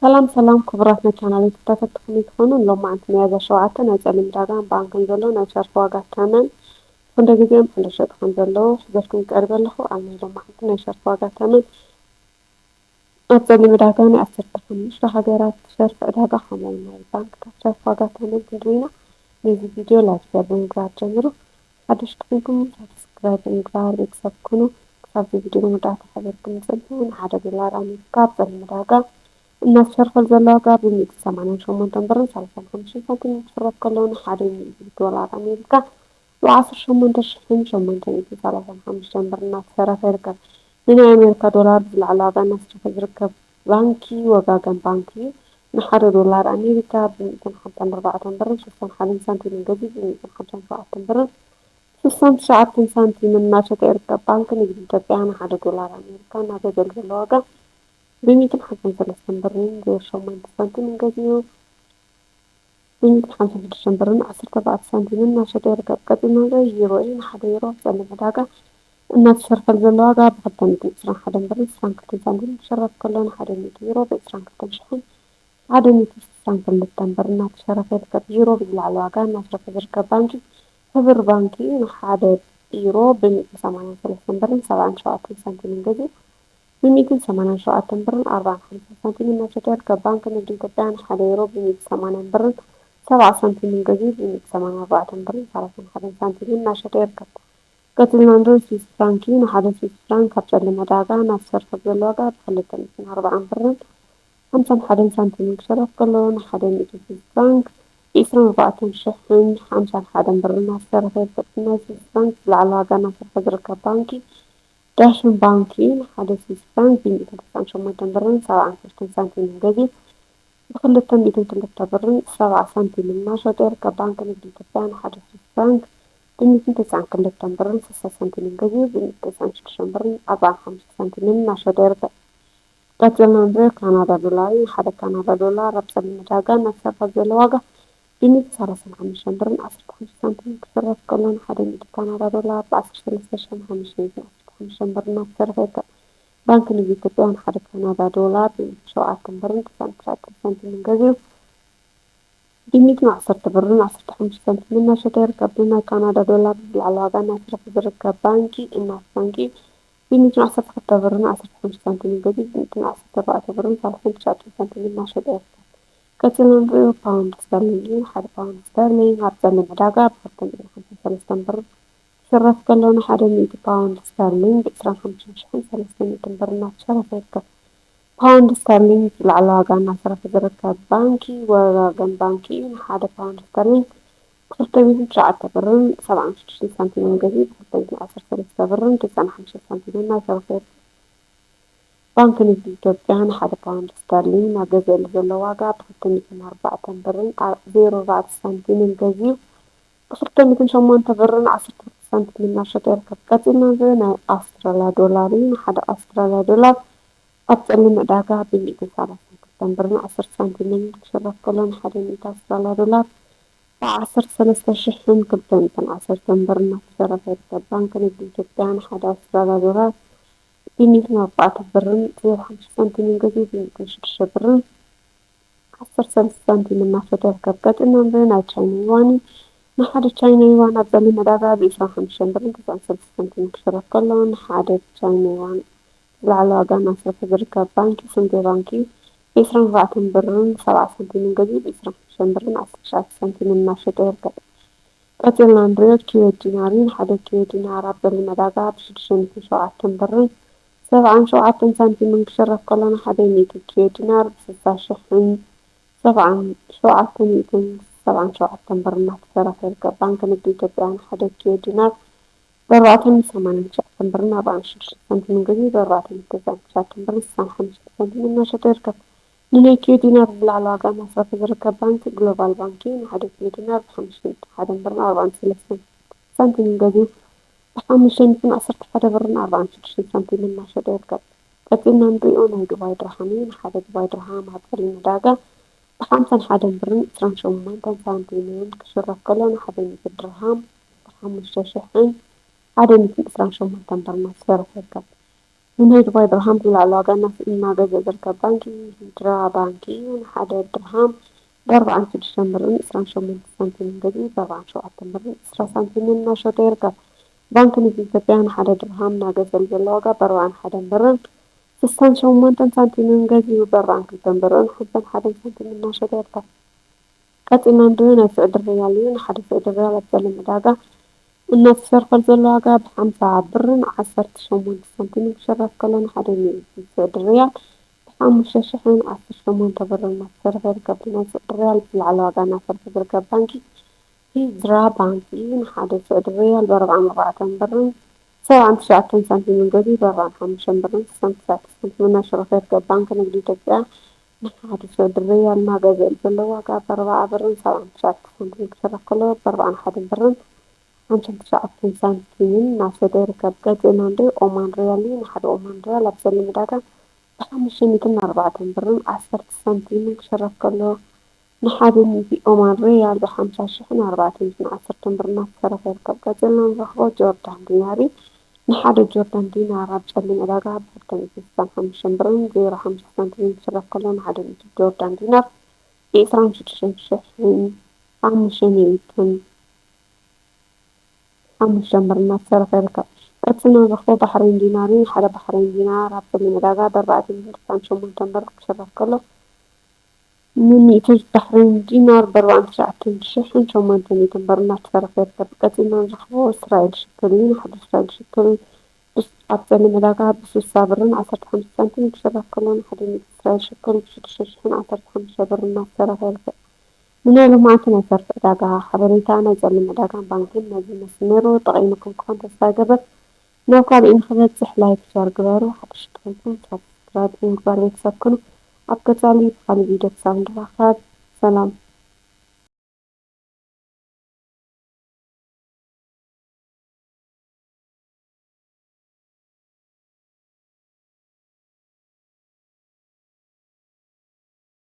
ሰላም ሰላም ክቡራትና ቻናሌ ተከታተልቲ ትኾኑ ሎማዓንቲ ሚያዝያ 7 ናይ ጸሊም ዕዳጋን ባንክን ዘሎ ናይ ሸርፊ ዋጋ ተመን ክንደይ ጊዜኦም ክንደሸጥ ከም ዘለዎ ሒዘልኩም ቀሪበ ኣለኹ። ኣብ ናይ ሎማዓንቲ ናይ ሸርፊ ዋጋ ተመን ኣብ ጸሊም ዕዳጋ ናይ 15 ሃገራት ሸርፊ ዕዳጋ ከምኡ'ውን ናይ ባንክታት ሸርፊ ዋጋ ተመን ንሪኢና። ነዚ ቪድዮ ላይክ ሸር ብምግባር ጀምሩ። ሓደሽቲ ኮይንኩም ሰብስክራይብ ብምግባር ቤተሰብ ኩኑ። ክሳብ ቪድዮ መወዳእታ ሓቢርኩም ፅንሑ ንሓደ ዶላር ኣሜሪካ ኣብ ጸሊም ዕዳጋ እናተሸርፈል ዘሎ ዋጋ ብ188 ብርን 35 ሳንቲምን ክሽረፍ ከሎ ንሓደ ዶላር ኣሜሪካ ብ18,835 ብር እናተሸረፈ ይርከብ። ንናይ ኣሜሪካ ዶላር ብዝለዓለ ዋጋ እናተሸረፈ ዝርከብ ባንኪ ወጋገን ባንኪ እዩ። ንሓደ ዶላር ኣሜሪካ ብ154 ብርን 61 ሳንቲምን ገዚኡ ብ157 ብርን 69 ሳንቲምን እናሸጠ ይርከብ። ባንኪ ንግዲ ኢትዮጵያ ንሓደ ዶላር ኣሜሪካ እናገዘአሉ ዘሎ ዋጋ ብ153 ብርን 08 ሳንቲምን ገዚኡ ብ156 ብርን 14 ሳንቲምን እናሸጠ ይርከብ። ቀፂልና ዩሮ እዩ። ንሓደ ዩሮ ጸሊም ዕዳጋ እናተሸርፈል ዘሎ ዋጋ ብ221 ብርን 22 ሳንቲምን ክሽረፍ ከሎ ንሓደ ዩሮ ብ22,162 ብር እናተሸረፈ ይርከብ። ዩሮ ብዝለዓለ ዋጋ እናተሸረፈ ዝርከብ ባንኪ ሕብር ባንኪ ንሓደ ዩሮ ብ183 ብርን 77 ሳንቲምን ገዚኡ ብ187 ብርን 45 ሳንቲምን እናሸጠ ይርከብ። ባንኪ ንግዲ ኢትዮጵያ ንሓደ ዩሮ ብ180 ብርን 70 ሳንቲምን ገዚኡ ብ184 ብርን 31 ሳንቲምን እናሸጠ ይርከብ። ቀፂልና ንሪኦ ስዊስ ፍራንክ እዩ። ንሓደ ስዊስ ፍራንክ ኣብ ጸሊም ዕዳጋ እናተሸርፈል ዘሎ ዋጋ ብ240 ብርን 51 ሳንቲምን ክሽረፍ ከሎ ንሓደ ስዊስ ፍራንክ ብ24,051 ብር እናተሸረፈ ይርከብ። ናይ ስዊስ ፍራንክ ዝለዓለ ዋጋ እናተሸረፈ ዝርከብ ባንኪ ዳሽን ባንኪ ንሓደ ስዊስ ፍራንክ ብ198 ብርን 76 ሳንቲምን ገዚኡ ብ202 ብርን 70 ሳንቲምን እናሸጠ ይርከብ። ባንኪ ንግዲ ኢትዮጵያ ንሓደ ስዊስ ፍራንክ ብ192 ብርን 60 ሳንቲምን ገዚኡ ብ196 ብርን 45 ሳንቲምን እናሸጠ ይርከብ። ቀፂልና ንሪኦ ካናዳ ዶላር እዩ። ሓደ ካናዳ ዶላር ኣብ ጸሊም ዕዳጋ እናተሸርፈል ዘሎ ዋጋ ብ135 ብርን 15 ሳንቲምን ክሽረፍ ከሎ ንሓደ ካናዳ ዶላር ብ13,515 ብር እናተሸረፈ ይርከብ። ባንኪ ንግዲ ኢትዮጵያ ንሓደ ካናዳ ዶላር ብ107 ብርን 99 ሳንቲምን ገዚኡ ብ110 ብርን 15 ሳንቲምን እናሸጠ ይርከብ። ናይ ካናዳ ዶላር ብዝለዓለ ዋጋ እናተሸረፈ ዝርከብ ባንኪ እናት ባንኪ ብ112 ብርን 15 ሳንቲምን ገዚኡ ብ114 ብርን 39 ሳንቲምን እናሸጠ ይርከብ። ቀፂልና ንሪኦ ፓውንድ ስተርሊንግ እዩ። ሓደ ፓውንድ ስተርሊንግ ኣብ ጸሊም ዕዳጋ ብ253 ብር ክሽረፍ ከሎ ንሓደ 100 ፓውንድ ስተርሊንግ ብ25,300 ብር እናተሸረፈ ይርከብ። ፓውንድ ስተርሊንግ ዝለዓለ ዋጋ እናተሸረፈ ዝርከብ ባንኪ ወጋገን ባንኪ እዩ። ንሓደ ፓውንድ ስተርሊንግ ብ209 ብርን 76 ሳንቲምን ገዚኡ ብ213 ብርን 95 ሳንቲምን እናተሸረፈ ይርከብ። ባንኪ ንግዲ ኢትዮጵያ ንሓደ ፓውንድ ስተርሊንግ እናገዘአሉ ዘሎ ዋጋ ብ204 ብርን 04 ሳንቲምን ገዚኡ ብ208 ብርን 12 ሳንቲምን እናሸጠ ይርከብ። ቀፂልና ንሪኦ ናይ ኣውስትራልያ ዶላር እዩ። ንሓደ ኣውስትራልያ ዶላር ኣብ ጸሊም ዕዳጋ ብ132 ብርን 10 ሳንቲምን ክሽረፍ ከሎ ንሓደ ኣውስትራልያ ዶላር ብ13,210 ብር እናተሸረፈ ይርከብ። ባንኪ ንግዲ ኢትዮጵያ ንሓደ ኣውስትራልያ ዶላር ብ104 ብርን 05 ሳንቲምን ገዚኡ ብ106 ብርን 13 ሳንቲምን እናሸጠ ይርከብ። ቀፂልና ንሪኦ ናይ ቻይና ዩዋን እዩ። ንሓደ ቻይና ዩዋን ኣብ ጸሊም ዕዳጋ ብ25 ብርን 93 ሳንቲምን ክሽረፍ ከሎ ንሓደ ቻይና ዩዋን ዝለዓለ ዋጋ እናተሸረፈ ዝርከብ ባንኪ ስንዴ ባንኪ እዩ። ብ24 ብርን 70 ሳንቲምን ገዚኡ ብ25 ብርን 19 ሳንቲምን እናሸጠ ይርከብ። ቀፂልና ንሪኦ ኩዌት ዲናር እዩ። ንሓደ ኩዌት ዲናር ኣብ ጸሊም ዕዳጋ ብ607 ብርን 77 ሳንቲምን ክሽረፍ ከሎ ንሓደ 100 ኩዌት ዲናር ብ6,777 ብር እናተሸረፈ ይርከብ። ባንኪ ንግዲ ኢትዮጵያ ንሓደ ኩዌት ዲናር ብ489 ብርን 46 ሳንቲምን ገዚኡ ብ499 ብርን 65 ሳንቲምን እናሸጠ ይርከብ። ንናይ ኩዌት ዲናር ዝለዓለ ዋጋ እናተሸረፈ ዝርከብ ባንኪ ግሎባል ባንኪ እዩ። ንሓደ ኩዌት ዲናር ብ501 ብርን 43 ሳንቲምን ገዚኡ ብ511 ብርን 46 ሳንቲምን እናሸጠ ይርከብ። ቀፂልና ንሪኦ ናይ ዱባይ ድርሃም እዩ። ንሓደ ዱባይ ድርሃም ኣብ ጸሊም ዕዳጋ ብ51 ብርን 28 ሳንቲምን ክሽረፍ ከሎ ንሓደ ድርሃም ብ5,128 ብር እናተሸረፈ ይርከብ። ንናይ ዱባይ ድርሃም ዝለዓለ ዋጋ እናገዝአ ዝርከብ ባንኪ ሂጅራ ባንኪ ንሓደ ድርሃም ብ46 ብርን 28 ሳንቲምን ገዚኡ ብ47 ብርን 20 ሳንቲምን እናሸጠ ይርከብ። ባንኪ ንግዲ ኢትዮጵያ ንሓደ ድርሃም እናገዝአሉ ዘሎ ዋጋ ብ41 ብርን 68 ሳንቲምን ገዚኡ ብ42 ብርን 51 ሳንቲምን እናሸጠ ይርከብ። ቀፂልና ንሪኦ ናይ ስዑድ ሪያል እዩ። ንሓደ ስዑድ ሪያል ኣብ ፀሊም ዕዳጋ እናተሸርፈል ዘሎ ዋጋ ብ50 ብርን 18 ሳንቲምን ክሽረፍ ከሎ ንሓደ ስዑድ ሪያል ብ5,018 ብርን እናተሸረፈ ይርከብ። ናይ ስዑድ ሪያል ዝለዓለ ዋጋ እናተረፈ ዝርከብ ባንኪ ሂጅራ ባንኪ ንሓደ ስዑድ ሪያል ብ44 ብርን 79 ሳንቲምን ገዚኡ ብ45 ብርን 69 ሳንቲምን እናሸረፈ ይርከብ። ባንኪ ንግዲ ኢትዮጵያ ንሓደ ስዑድ ሪያል እናገዝአሉ ዘሎ ዋጋ ብ40 ብርን 79 ሳንቲምን ክሽረፍ ከሎ ብ41 ብርን 59 ሳንቲምን እናሸጠ ይርከብ። ቀፂልና ንሪኦ ኦማን ሪያል እዩ። ንሓደ ኦማን ሪያል ኣብ ፀሊም ዕዳጋ ብ504 ብርን 10 ሳንቲምን ክሽረፍ ከሎ ንሓደ ኦማን ሪያል ብ50,410 ብር እናተሸረፈ ይርከብ። ቀፂልና ንረክቦ ጆርዳን ዲናር እዩ። ንሓደ ጆርዳን ዲናር ኣብ ፀሊም ዕዳጋ ብ265 ብርን 05 ሳንቲምን ክሽረፍ ከሎ ንሓደ ጆርዳን ዲናር ብ26,500 ብር እናተሸረፈ ይርከብ። ቀፂልና ንረክቦ ባሕሬን ዲናር እዩ። ሓደ ባሕሬን ዲናር ኣብ ፀሊም ዕዳጋ ብ468 ብር ክሽረፍ ከሎ ን100 ባሕሬን ዲናር ብ49,800 ብር እናተሸረፈ ይርከብ። ቀፂልና ንረክቦ እስራኤል ሽክል እዩ። ንሓደ እስራኤል ሽክል ኣብ ፀሊም ዕዳጋ ብ60 ብርን 15 ሳንቲምን ክሽረፍ ከሎ ንሓደ እስራኤል ሽክል ብ6,015 ብር እናተሸረፈ ይርከብ። ንናይ ሎማዓንቲ ናይ ሰረቂ ዕዳጋ ሓበሬታ ናይ ፀሊም ዕዳጋን ባንክን ነዚ ይመስል ነይሩ። ጠቒምኩም ክኾን ተስፋ ይገብር። ናብ ካልእ ንክበፅሕ ላይክ ሸር ግበሩ። ሓደሽቲ ኮይንኩም ሰብስክራይብ ምግባር ቤተሰብ ኩኑ። ኣብ ቀፃሊ ብካሊእ ቪድዮ ክሳብ ንራኸብ ሰላም።